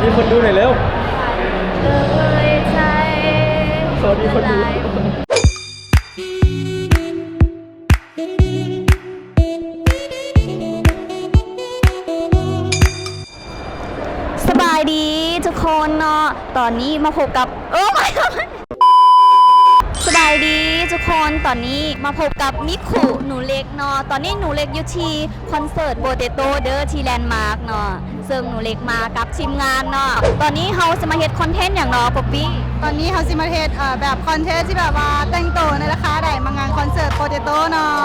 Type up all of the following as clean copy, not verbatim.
ดีคนดูหน่อยเร็วเลยใจสวัสดีคนดูสบายดีทุกคนเนาะตอนนี้มาพบกับไม่สบายดีทุกคนตอนนี้มาพบกับมิคุหนูเล็กเนาะตอนนี้หนูเล็กอยู่ที่คอนเสิร์ตโปเตโต้เดอที่แลนด์มาร์กเนาะซึ่งหนูเล็กมากับทีมงานเนาะตอนนี้เฮาจะมาเฮ็ดคอนเทนต์อย่างเนาะป๊อปปี้ตอนนี้เฮาสิมาเฮ็ดแบบคอนเทนต์ที่แบบว่าแต่งตัวในราคาได้มางานคอนเสิร์ตโปเตโต้เนาะ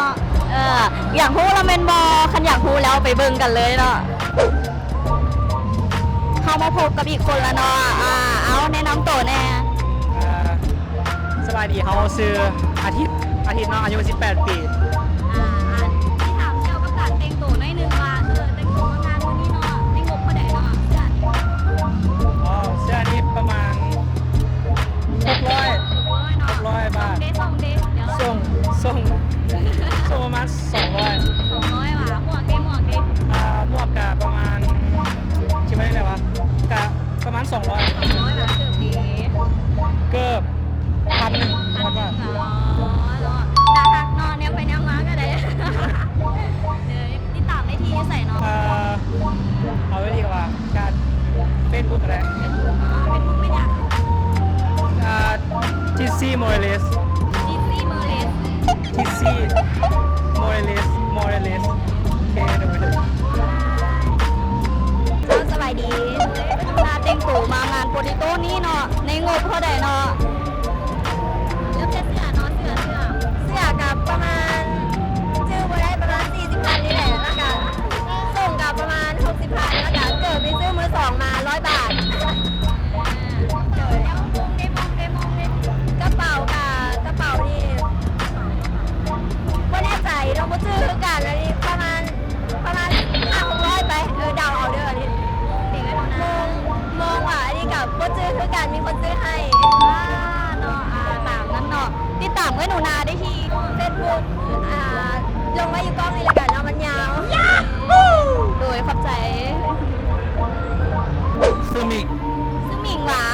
อย่างฮู้ละเมนบอคันอยากฮู้แล้วไปเบิ่งกันเลยเนาะเฮามาพบกับอีกคนละเนาะเอาแนะนำตัวแน่สบายดีเขาซื้ออาทิตย์เนาะอายุ18 ปีที่ถามเกี่ยวกับการแต่งตัวหน่อยนึงว่าแต่งตัวมางานวันนี้เนาะในงบเท่าใดเนาะเสื้อนี้ประมาณ600 บาทส่งเดเดี๋ยวส่งประมาณ200ว่ะหมวกเดหมวกกะประมาณคิดว่าได้วะกะประมาณ200 ว่ะเกือบ1,000 บาทนาฮักนอนเนี่ยไปเนี่ยมาก็ได้เดี๋ยวติดตามได้ที่ใส่เนาะเอาไว้ดีกว่าการเฟซบุ๊กอะไรเป็นบุ๊กไม่อยากจิซซี่โมเรเลสจิซซี่โมเรเลสเคเดี๋ยวไปดูสบายดีนาแต่งตัวมางานโปรติโต้นี่เนาะในงบเท่าใดเนาะเริ่มจะเสื้อเนาะเสื้อกับประมาณชื่อมาได้ประมาณ40,000นี่แหละแล้วก็ส่งกับประมาณ60,000แล้วก็เกิดไปซื้อมือสองมา100 บาทกระเป๋านี่ไม่แน่ใจเราไม่ซื้อกันอันนี้ประมาณ500-600ไปเดาเอาเด้ออันนี้มองว่าอันนี้กับไม่ซื้อกันมีคนซื้อให้เนาะตามนั้นเนาะติดตามไว้หนูนาได้ที่เฟซบุ๊กลงไว้อยู่กล้องนี่เลยกันเนาะมันยาวโดยขอบใจซูมิงหวา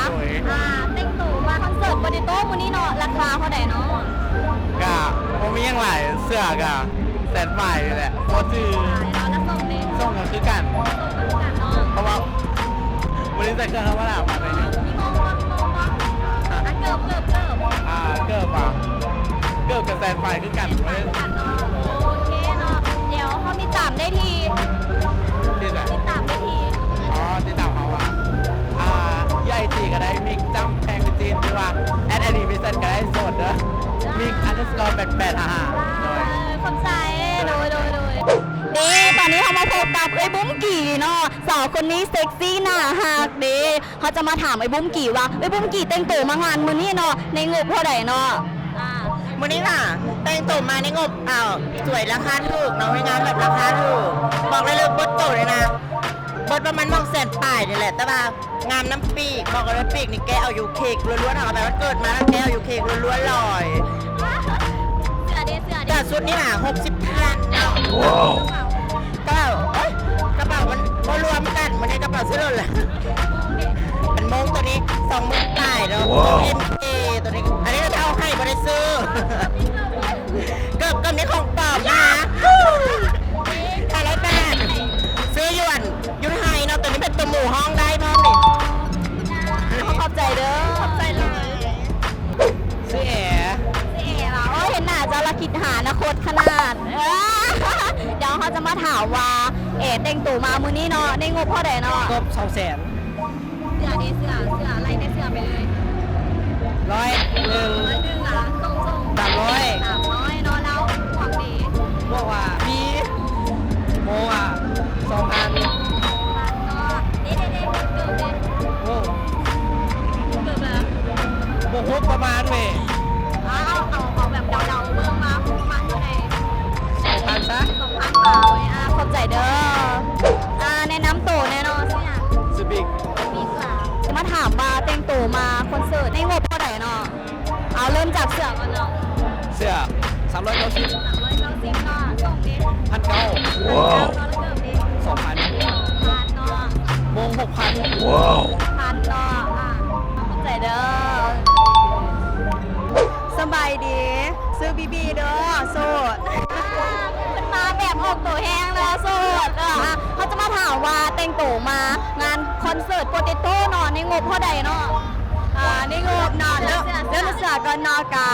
แต่งตัวมาคอนเสิร์ตโปเตโต้มื้อนี้เนาะราคาเท่าไหร่เนาะกะผมมียังหลายเสื้อกะแสนใหม่แหละโคตรซื้อส่งกันคือกันเพราะว่าวันนี้ใส่เครื่องเขาว่าหนามาเลยเนี่ยเกือบกับแสนใหม่คือกันเลยโอเคเนาะเดี๋ยวเขามีตามได้ทีติดตามได้ทีติดตามเขาใหญ่จีก็ได้มิกจำแพงจีนดีว่าแอดมิสันก็ได้สดเด้อมิก_8855ขอบใจโดยตอนนี้เขามาพบกับไอ้บุ้มกี่เนาะสาวคนนี้เซ็กซี่น่าฮักเขาจะมาถามไอ้บุ้มกี่ว่าไอ้บุ้มกี่แต่งตัวมางานมื้อนี้เนาะในงบเท่าไหร่เนาะมื้อนี้ค่ะแต่งตัวมาในงบสวยราคาถูกเนาะงานแบบราคาถูกบอกเลยบดโตเลยนะบดประมาณ200,000ป่ายนี่แหละแต่ว่างามน้ำปีกบอกเลยว่าปีกนี่แกเอาอยู่เค้กล้วนๆเอาแบบว่าเกิดมาแล้วแกเอาอยู่เค้กล้วนๆเลยแต่ชุดนี้น่ะ60,000เนาะกระเป๋ามันรวมกันมันในกระเป๋าซื้อเลยเป็นโมงตัวนี้20,000ป่ายเนาะMK ตัวนี้อันนี้เราเอาให้บริซื้อเกือบนี้ของปลอมนะ500 บาทซื้อหยวนยุนไฮเนาะตัวนี้เป็นตัวหมูห้องได้พ่อนี่ขอบใจเด้อขอบใจเลยซื้อแอเหรอเห็นหน้าจะละคิดหานะโคตรขนาดเดี๋ยวเขาจะมาถามว่าแต่งตัวมามื้อนี้เนาะในงบเท่าไหร่เนาะก็200,000เสื้ออะไรในเสื้อไปเลย101อ่ะส่ง300เนาะแล้วหวังดีบอกว่ามีโม2,000เกิดโอ้แบบโหประมาณเว้ยเอาแบบเดาเบิ่งมาประมาณเท่าไหร่2,000ซะ2,000บาทขอบใจเด้อในน้ำตู่แน่นอนสุบิกจะมาถามว่าแต่งตัวมาคอนเสิร์ตในงบเท่าไหร่เนาะเอาเริ่มจากเสื้อก่อนเนาะเสื้อ390ก็ส่งดิ1,900ว้าว2,000เนาะมง 6,000ว้าว พันเนาะเข้าใจเด้อ สบายดี ซื้อบีบีเด้อโสด มันมาแบบออกตัวแห้งแล้วโสดเขาจะมาถามว่าแต่งตัวมางานคอนเสิร์ตโปเตโต้เนาะในงบเท่าใดเนาะ นี่งบนอนแล้วเรื่องเสือก็นอกา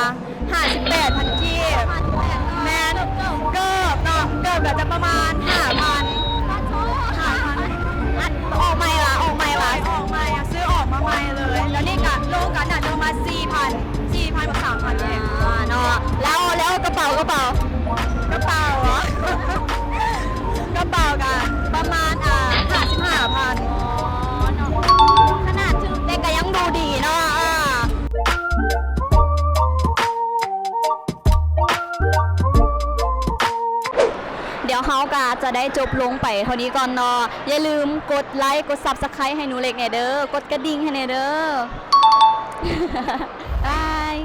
58,000กีบแมนเกิบเนาะเกิบแบบจะประมาณ 5,000 ออกใหม่ละออกใหม่ละ ออกใหม่อะซื้อออกมาใหม่เลย แล้วนี่กันโลกันน่ะประมาณ4,000 กับ 3,000เอง เนาะแล้วกระเป๋ากระเป๋า กระเป๋าเหรอกระเป๋ากันประมาณ55,000 ขนาดถึงเด็กก็ยังดูดีเนาะเดี๋ยวเขาก็จะได้จบลงไปเท่านี้ก่อนเนาะอย่าลืมกดไลค์กด Subscribe ให้หนูเล็กแน่เด้อกดกระดิ่งให้แน่เด้อ บาย